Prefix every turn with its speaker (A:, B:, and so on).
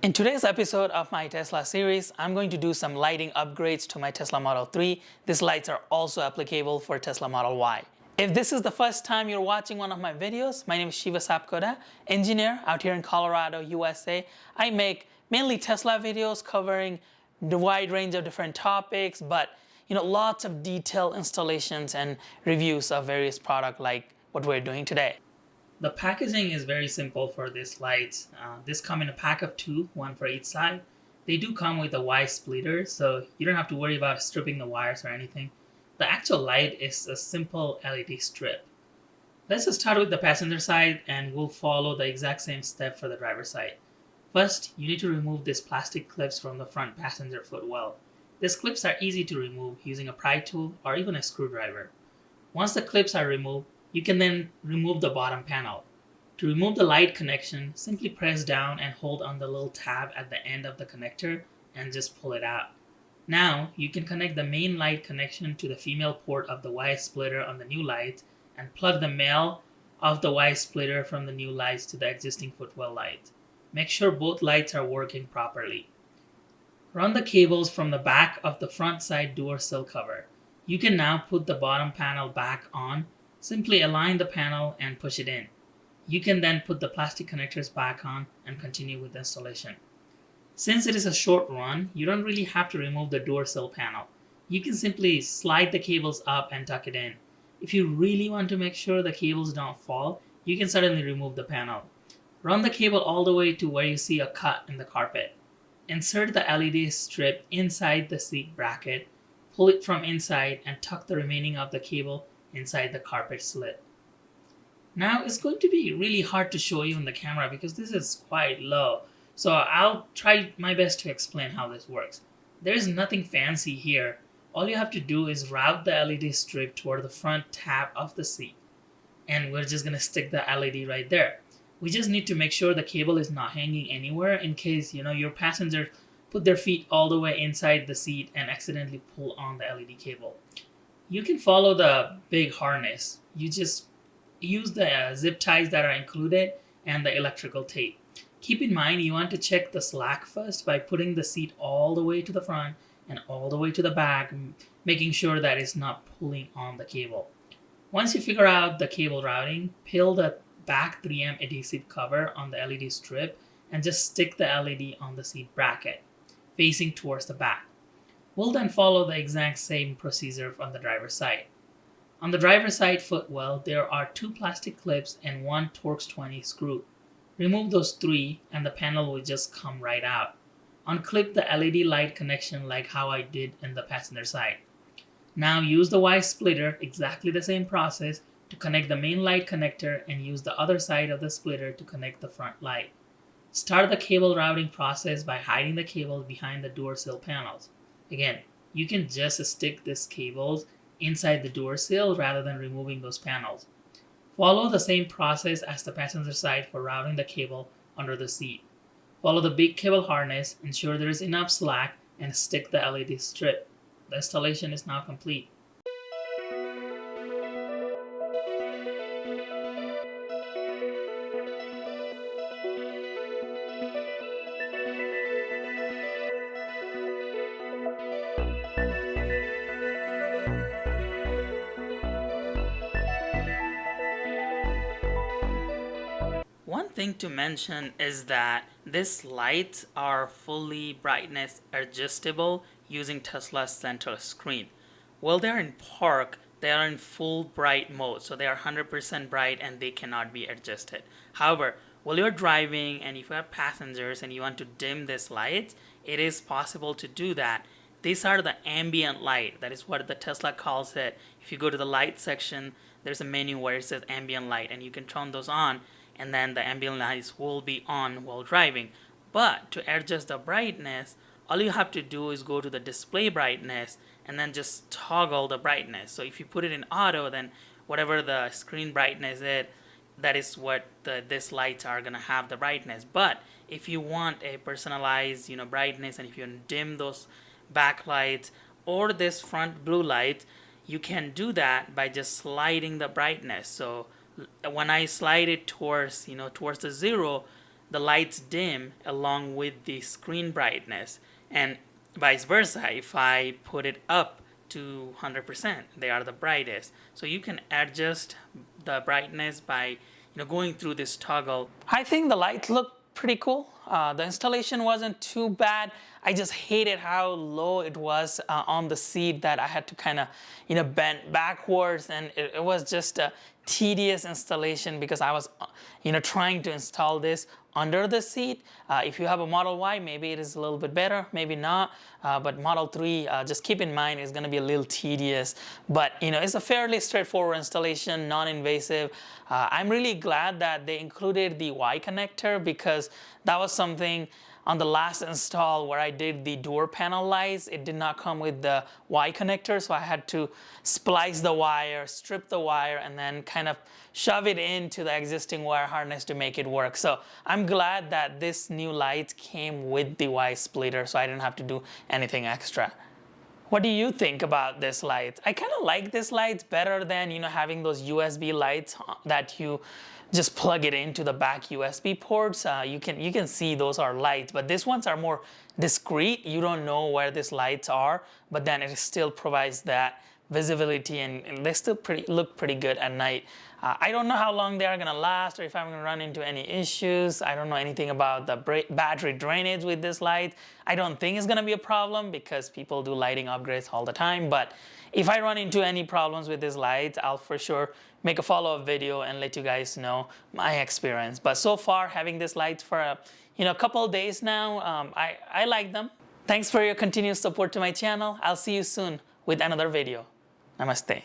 A: In today's episode of my Tesla series, I'm going to do some lighting upgrades to my Tesla Model 3. These lights are also applicable for Tesla Model Y. If this is the first time you're watching one of my videos, my name is Shiva Sapkota, engineer out here in Colorado, USA. I make mainly Tesla videos covering the wide range of different topics, but lots of detailed installations and reviews of various products like what we're doing today. The packaging is very simple for these lights. This come in a pack of two, one for each side. They do come with a Y splitter, so you don't have to worry about stripping the wires or anything. The actual light is a simple LED strip. Let's just start with the passenger side and we'll follow the exact same step for the driver side. First, you need to remove these plastic clips from the front passenger footwell. These clips are easy to remove using a pry tool or even a screwdriver. Once the clips are removed, you can then remove the bottom panel. To remove the light connection, simply press down and hold on the little tab at the end of the connector and just pull it out. Now, you can connect the main light connection to the female port of the Y splitter on the new light and plug the male of the Y splitter from the new lights to the existing footwell light. Make sure both lights are working properly. Run the cables from the back of the front side door sill cover. You can now put the bottom panel back on. Simply align the panel and push it in. You can then put the plastic connectors back on and continue with the installation. Since it is a short run, you don't really have to remove the door sill panel. You can simply slide the cables up and tuck it in. If you really want to make sure the cables don't fall, you can certainly remove the panel. Run the cable all the way to where you see a cut in the carpet. Insert the LED strip inside the seat bracket, pull it from inside and tuck the remaining of the cable inside the carpet slit. Now it's going to be really hard to show you in the camera because this is quite low. So I'll try my best to explain how this works. There is nothing fancy here. All you have to do is route the LED strip toward the front tab of the seat. And we're just going to stick the LED right there. We just need to make sure the cable is not hanging anywhere in case your passenger put their feet all the way inside the seat and accidentally pull on the LED cable. You can follow the big harness. You just use the zip ties that are included and the electrical tape. Keep in mind you want to check the slack first by putting the seat all the way to the front and all the way to the back, making sure that it's not pulling on the cable. Once you figure out the cable routing, peel the back 3M adhesive cover on the LED strip and just stick the LED on the seat bracket, facing towards the back. We'll then follow the exact same procedure on the driver's side. On the driver's side footwell, there are two plastic clips and one Torx 20 screw. Remove those three and the panel will just come right out. Unclip the LED light connection like how I did in the passenger side. Now use the Y splitter, exactly the same process, to connect the main light connector and use the other side of the splitter to connect the front light. Start the cable routing process by hiding the cables behind the door sill panels. Again, you can just stick these cables inside the door sill rather than removing those panels. Follow the same process as the passenger side for routing the cable under the seat. Follow the big cable harness, ensure there is enough slack, and stick the LED strip. The installation is now complete. One thing to mention is that these lights are fully brightness adjustable using Tesla's center screen. While they're in park, they are in full bright mode, so they are 100% bright and they cannot be adjusted. However, while you're driving and if you have passengers and you want to dim these lights, it is possible to do that. These are the ambient light. That is what the Tesla calls it. If you go to the light section, there's a menu where it says ambient light and you can turn those on, and then the ambient lights will be on while driving. But to adjust the brightness, all you have to do is go to the display brightness and then just toggle the brightness. So if you put it in auto, then whatever the screen brightness is, that is what these lights are going to have the brightness. But if you want a personalized brightness, and if you dim those backlights or this front blue light, you can do that by just sliding the brightness. So when I slide it towards the zero, the lights dim along with the screen brightness, and vice versa. If I put it up to 100%, they are the brightest. So you can adjust the brightness by going through this toggle. I think the lights look pretty cool. The installation wasn't too bad. I just hated how low it was on the seat, that I had to kind of bend backwards, and it was just a tedious installation because I was trying to install this under the seat. If you have a Model Y, maybe it is a little bit better, maybe not. But Model 3, just keep in mind, is going to be a little tedious. But it's a fairly straightforward installation, non-invasive. I'm really glad that they included the Y connector, because that was something on the last install where I did the door panel lights. It did not come with the Y connector, so I had to splice the wire, strip the wire, and then kind of shove it into the existing wire harness to make it work. So I'm glad that this new light came with the Y splitter, so I didn't have to do anything extra. What do you think about this light? I kind of like this light better than having those USB lights that you just plug it into the back USB ports. You can see those are lights, but these ones are more discreet. You don't know where these lights are, but then it still provides that visibility, and they still look pretty good at night. I don't know how long they are gonna last, or if I'm gonna run into any issues. I don't know anything about the battery drainage with this light. I don't think it's gonna be a problem because people do lighting upgrades all the time, but if I run into any problems with this light, I'll for sure make a follow-up video and let you guys know my experience. But so far, having this light for a couple of days now, I like them. Thanks for your continued support to my channel. I'll see you soon with another video. Namaste.